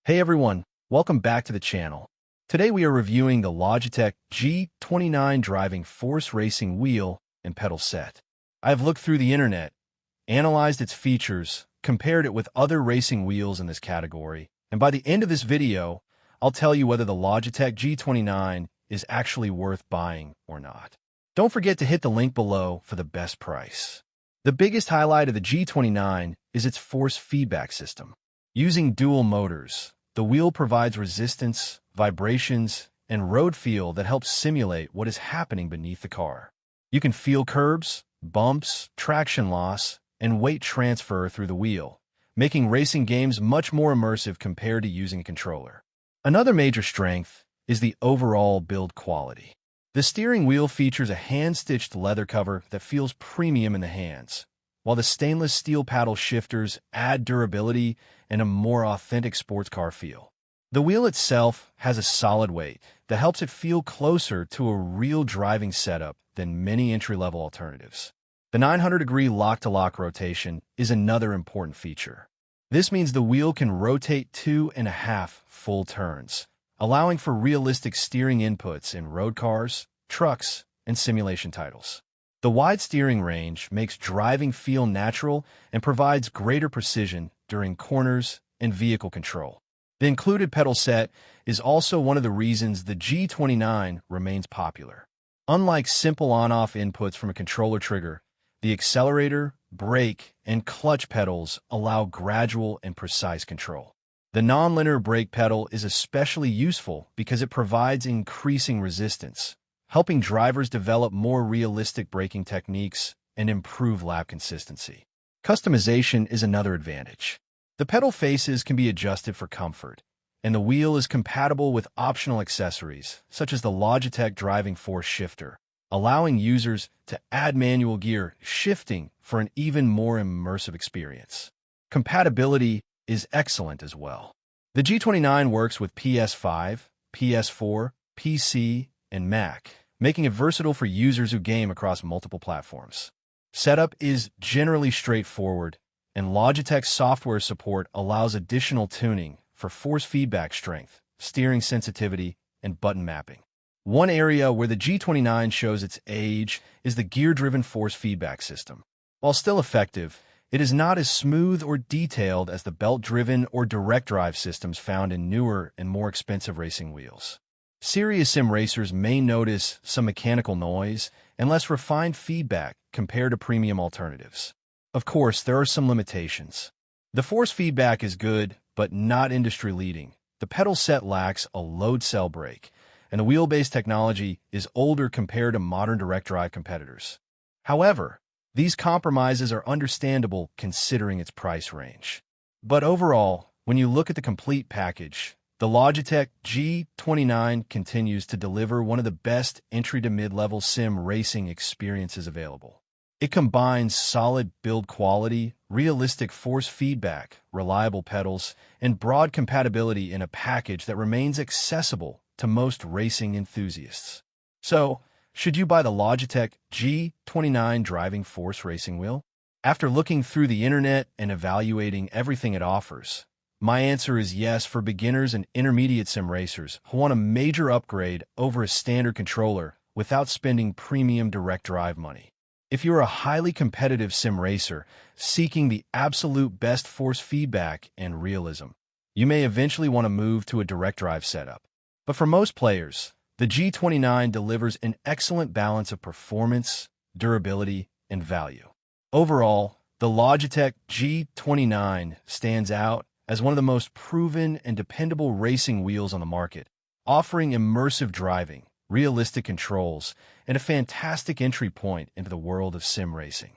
Hey everyone, welcome back to the channel. Today we are reviewing the Logitech G29 driving force racing wheel and pedal set. I have looked through the internet, analyzed its features, compared it with other racing wheels in this category, and by the end of this video, I'll tell you whether the Logitech G29 is actually worth buying or not. Don't forget to hit the link below for the best price. The biggest highlight of the G29 is its force feedback system. Using dual motors, the wheel provides resistance, vibrations, and road feel that helps simulate what is happening beneath the car. You can feel curbs, bumps, traction loss, and weight transfer through the wheel, making racing games much more immersive compared to using a controller. Another major strength is the overall build quality. The steering wheel features a hand-stitched leather cover that feels premium in the hands, while the stainless steel paddle shifters add durability and a more authentic sports car feel. The wheel itself has a solid weight that helps it feel closer to a real driving setup than many entry-level alternatives. The 900-degree lock-to-lock rotation is another important feature. This means the wheel can rotate 2.5 full turns, allowing for realistic steering inputs in road cars, trucks, and simulation titles. The wide steering range makes driving feel natural and provides greater precision during corners and vehicle control. The included pedal set is also one of the reasons the G29 remains popular. Unlike simple on-off inputs from a controller trigger, the accelerator, brake, and clutch pedals allow gradual and precise control. The non-linear brake pedal is especially useful because it provides increasing resistance, helping drivers develop more realistic braking techniques and improve lap consistency. Customization is another advantage. The pedal faces can be adjusted for comfort, and the wheel is compatible with optional accessories, such as the Logitech driving force shifter, allowing users to add manual gear shifting for an even more immersive experience. Compatibility is excellent as well. The G29 works with PS5, PS4, PC, and Mac, making it versatile for users who game across multiple platforms. Setup is generally straightforward, and Logitech's software support allows additional tuning for force feedback strength, steering sensitivity, and button mapping. One area where the G29 shows its age is the gear-driven force feedback system. While still effective, it is not as smooth or detailed as the belt-driven or direct drive systems found in newer and more expensive racing wheels. Serious sim racers may notice some mechanical noise and less refined feedback compared to premium alternatives. Of course, there are some limitations. The force feedback is good, but not industry-leading. The pedal set lacks a load cell brake, and the wheelbase technology is older compared to modern direct drive competitors. However, these compromises are understandable considering its price range. But overall, when you look at the complete package, the Logitech G29 continues to deliver one of the best entry to mid-level sim racing experiences available. It combines solid build quality, realistic force feedback, reliable pedals, and broad compatibility in a package that remains accessible to most racing enthusiasts. So, should you buy the Logitech G29 driving force racing wheel? After looking through the internet and evaluating everything it offers, my answer is yes for beginners and intermediate sim racers who want a major upgrade over a standard controller without spending premium direct drive money. If you're a highly competitive sim racer seeking the absolute best force feedback and realism, you may eventually want to move to a direct drive setup. But for most players, the G29 delivers an excellent balance of performance, durability, and value. Overall, the Logitech G29 stands out as one of the most proven and dependable racing wheels on the market, offering immersive driving, realistic controls, and a fantastic entry point into the world of sim racing.